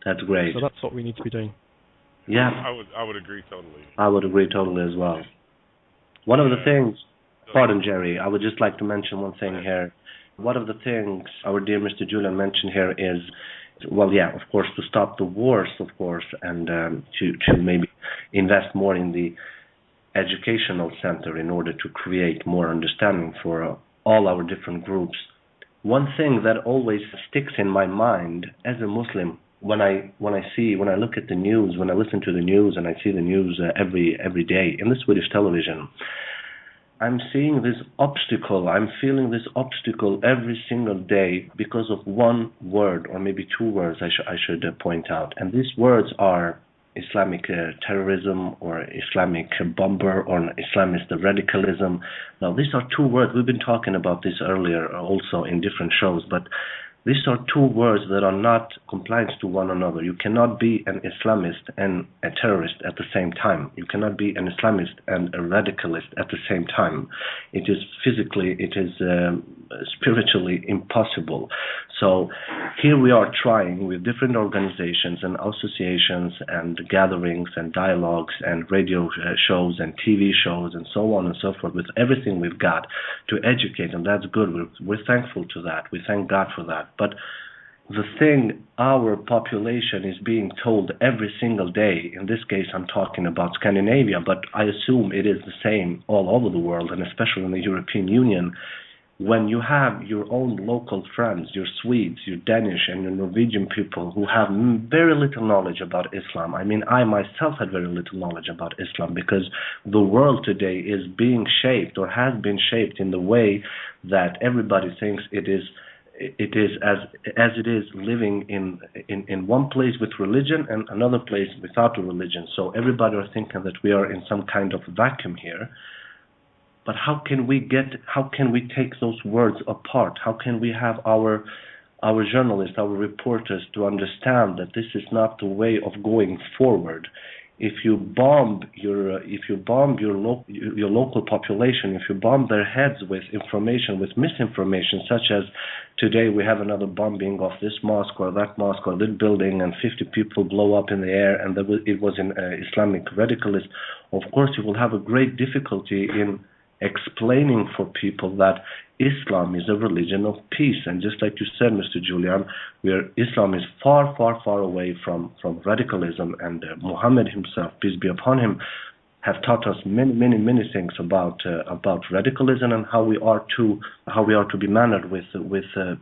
That's great. So that's what we need to be doing. Yeah. I would agree totally. I would agree totally as well. One of the things, pardon Jerry, I would just like to mention one thing here. One of the things our dear Mr. Julian mentioned here is, well, yeah, of course, to stop the wars, of course, and to maybe invest more in the educational center in order to create more understanding for all our different groups. One thing that always sticks in my mind as a Muslim, when I look at the news, when I listen to the news, and I see the news every day in the Swedish television, I'm seeing this obstacle. I'm feeling this obstacle every single day because of one word, or maybe two words. I should point out, and these words are Islamic terrorism, or Islamic bomber, or Islamist radicalism. Now, these are two words. We've been talking about this earlier, also in different shows, but these are two words that are not compliant to one another. You cannot be an Islamist and a terrorist at the same time. You cannot be an Islamist and a radicalist at the same time. It is physically, it is spiritually impossible. So here we are trying with different organizations and associations and gatherings and dialogues and radio shows and TV shows and so on and so forth, with everything we've got to educate, and that's good. We're thankful to that. We thank God for that. But the thing our population is being told every single day, in this case I'm talking about Scandinavia, but I assume it is the same all over the world, and especially in the European Union, when you have your own local friends, your Swedes, your Danish and your Norwegian people who have very little knowledge about Islam. I mean, I myself had very little knowledge about Islam, because the world today is being shaped, or has been shaped, in the way that everybody thinks it is as it is, living in one place with religion and another place without a religion. So everybody are thinking that we are in some kind of vacuum here. But how can we take those words apart? How can we have our journalists, our reporters, to understand that this is not the way of going forward? If you bomb your local population, if you bomb their heads with information, with misinformation, such as today we have another bombing of this mosque or that mosque or this building, and 50 people blow up in the air, and it was an Islamic radicalist, of course you will have a great difficulty in explaining for people that Islam is a religion of peace. And just like you said, Mr. Julian, Islam is far, far, far away from radicalism, and Muhammad himself, peace be upon him, have taught us many, many, many things about radicalism, and how we are to be mannered with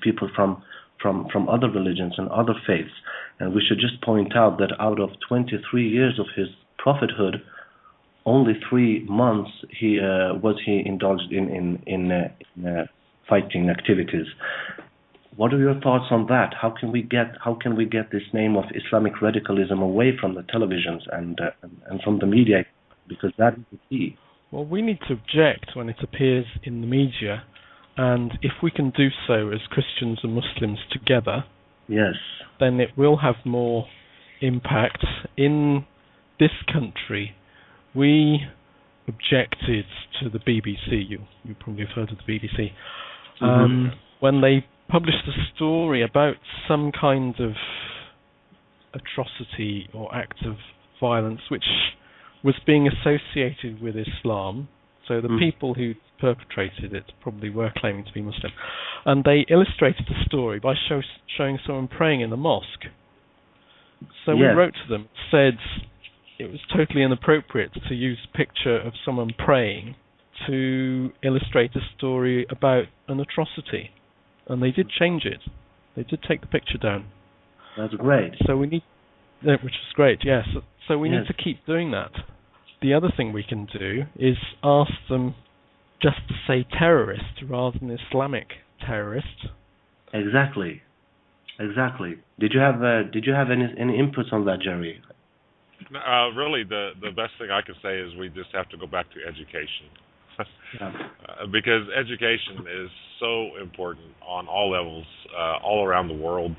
people from other religions and other faiths. And we should just point out that out of 23 years of his prophethood, only 3 months he indulged in fighting activities. What are your thoughts on that? How can we get this name of Islamic radicalism away from the televisions and from the media? Because that is the key. Well, we need to object when it appears in the media, and if we can do so as Christians and Muslims together, yes, then it will have more impact. In this country, we objected to the BBC. You probably have heard of the BBC. When they published a story about some kind of atrocity or act of violence which was being associated with Islam. So the people who perpetrated it probably were claiming to be Muslim. And they illustrated the story by showing someone praying in the mosque. So we wrote to them, said it was totally inappropriate to use a picture of someone praying to illustrate a story about an atrocity. And they did change it. They did take the picture down. That's great. So we need, which is great, yes. So we need to keep doing that. The other thing we can do is ask them just to say terrorist rather than Islamic terrorist. Exactly. Did you have any inputs on that, Jerry? Really, the best thing I could say is we just have to go back to education. Because education is so important on all levels, all around the world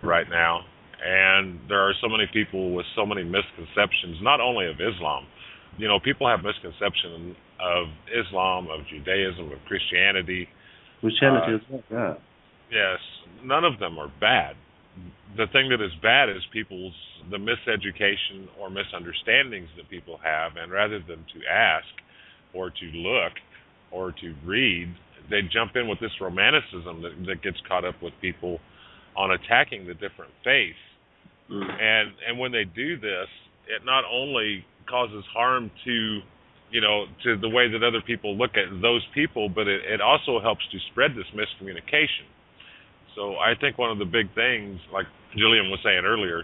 right now. And there are so many people with so many misconceptions, not only of Islam. You know, people have misconceptions of Islam, of Judaism, of Christianity. Christianity as well, yeah. Yes, none of them are bad. the thing that is bad is the miseducation or misunderstandings that people have, and rather than to ask or to look or to read, they jump in with this romanticism that gets caught up with people on attacking the different faiths. And when they do this, it not only causes harm to the way that other people look at those people, but it also helps to spread this miscommunication. So I think one of the big things, like Julian was saying earlier,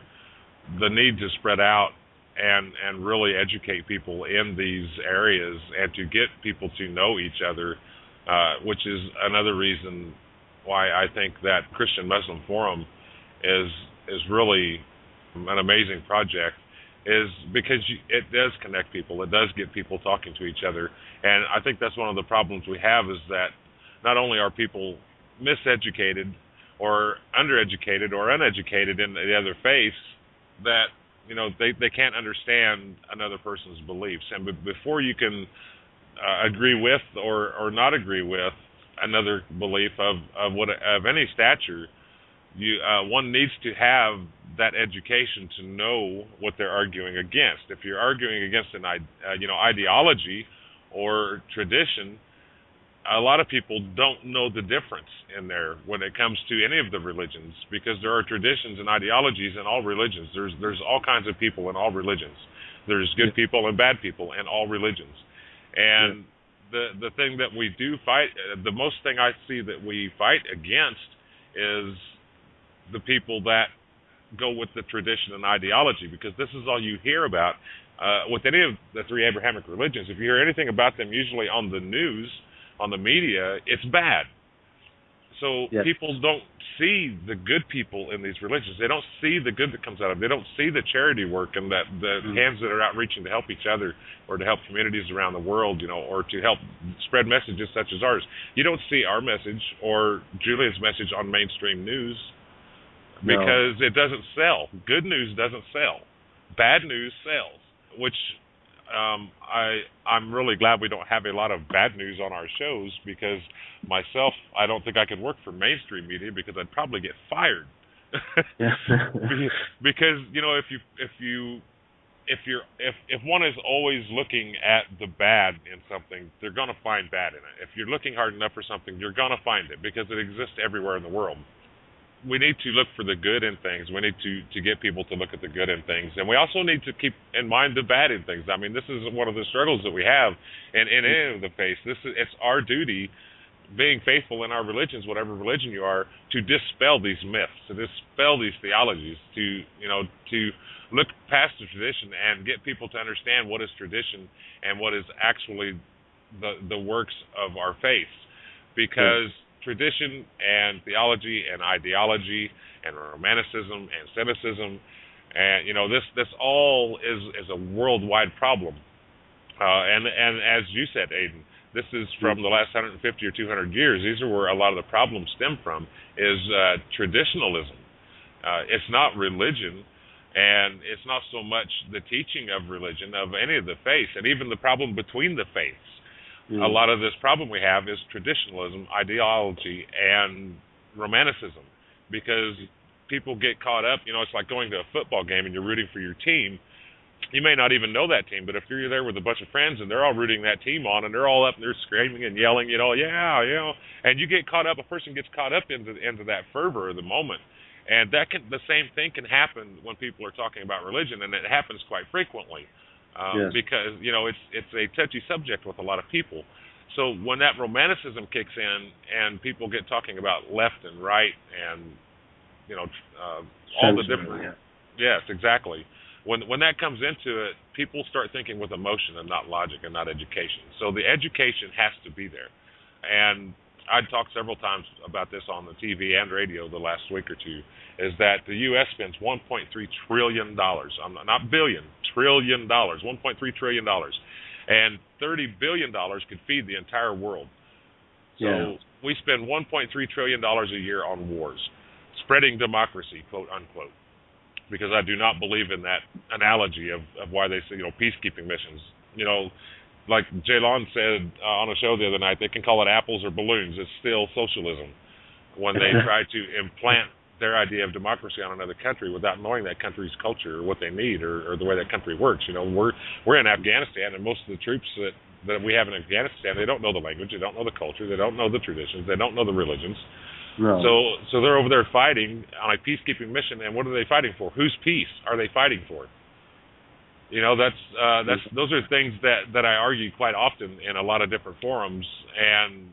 the need to spread out and really educate people in these areas and to get people to know each other, which is another reason why I think that Christian Muslim Forum is really an amazing project, is because it does connect people. It does get people talking to each other. And I think that's one of the problems we have, is that not only are people miseducated or undereducated or uneducated in the other faiths, that they can't understand another person's beliefs. And before you can agree with or not agree with another belief of any stature, one needs to have that education to know what they're arguing against. If you're arguing against an ideology or tradition, a lot of people don't know the difference in there when it comes to any of the religions, because there are traditions and ideologies in all religions. There's all kinds of people in all religions. There's good people and bad people in all religions. And the thing that we do fight, the most thing I see that we fight against is the people that go with the tradition and ideology, because this is all you hear about with any of the three Abrahamic religions. If you hear anything about them, usually on the news, on the media, it's bad. So people don't see the good people in these religions. They don't see the good that comes out of it. They don't see the charity work and that the hands that are outreaching to help each other or to help communities around the world, or to help spread messages such as ours. You don't see our message or Julian's message on mainstream news, because it doesn't sell. Good news doesn't sell. Bad news sells, which I'm really glad we don't have a lot of bad news on our shows, because myself, I don't think I could work for mainstream media, because I'd probably get fired. Because if one is always looking at the bad in something, they're going to find bad in it. If you're looking hard enough for something, you're going to find it, because it exists everywhere in the world. We need to look for the good in things. We need to get people to look at the good in things. And we also need to keep in mind the bad in things. I mean, this is one of the struggles that we have in any of the faiths. It's our duty, being faithful in our religions, whatever religion you are, to dispel these myths, to dispel these theologies, to look past the tradition and get people to understand what is tradition and what is actually the works of our faiths. Because tradition and theology and ideology and romanticism and cynicism, and this all is a worldwide problem. And as you said, Aidan, this is from the last 150 or 200 years. These are where a lot of the problems stem from, is traditionalism. It's not religion, and it's not so much the teaching of religion, of any of the faiths, and even the problem between the faiths. A lot of this problem we have is traditionalism, ideology, and romanticism, because people get caught up. It's like going to a football game and you're rooting for your team. You may not even know that team, but if you're there with a bunch of friends and they're all rooting that team on, and they're all up and they're screaming and yelling, and you get caught up, a person gets caught up into that fervor of the moment. And the same thing can happen when people are talking about religion, and it happens quite frequently. Because it's a touchy subject with a lot of people. So when that romanticism kicks in and people get talking about left and right and all the different yes, exactly. When that comes into it, people start thinking with emotion and not logic and not education. So the education has to be there. And I'd talked several times about this on the TV and radio the last week or two, is that the U.S. spends $1.3 trillion, not billion, trillion dollars, $1.3 trillion, and $30 billion could feed the entire world. So we spend $1.3 trillion a year on wars, spreading democracy, quote unquote, because I do not believe in that analogy of why they say, peacekeeping missions. Like Julian said on a show the other night, they can call it apples or balloons. It's still socialism when they try to implant their idea of democracy on another country without knowing that country's culture or what they need or the way that country works. You know, we're in Afghanistan, and most of the troops that we have in Afghanistan, they don't know the language, they don't know the culture, they don't know the traditions, they don't know the religions. No. So they're over there fighting on a peacekeeping mission, and what are they fighting for? Whose peace are they fighting for? You know, those are things that I argue quite often in a lot of different forums, and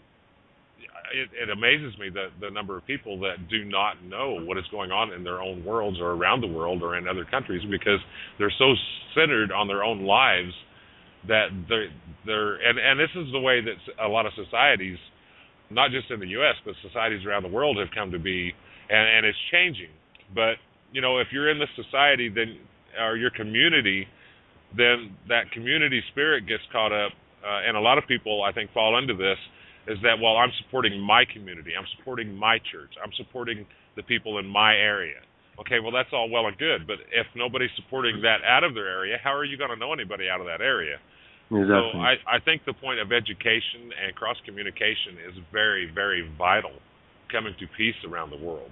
it amazes me the number of people that do not know what is going on in their own worlds or around the world or in other countries, because they're so centered on their own lives that they're and this is the way that a lot of societies, not just in the U.S., but societies around the world have come to be, and it's changing. But, you know, if you're in this society, then or your community, then that community spirit gets caught up, and a lot of people, I think, fall into this, is that, well, I'm supporting my community, I'm supporting my church, I'm supporting the people in my area. Okay, well, that's all well and good, but if nobody's supporting that out of their area, how are you going to know anybody out of that area? Exactly. So I think the point of education and cross-communication is very, very vital coming to peace around the world.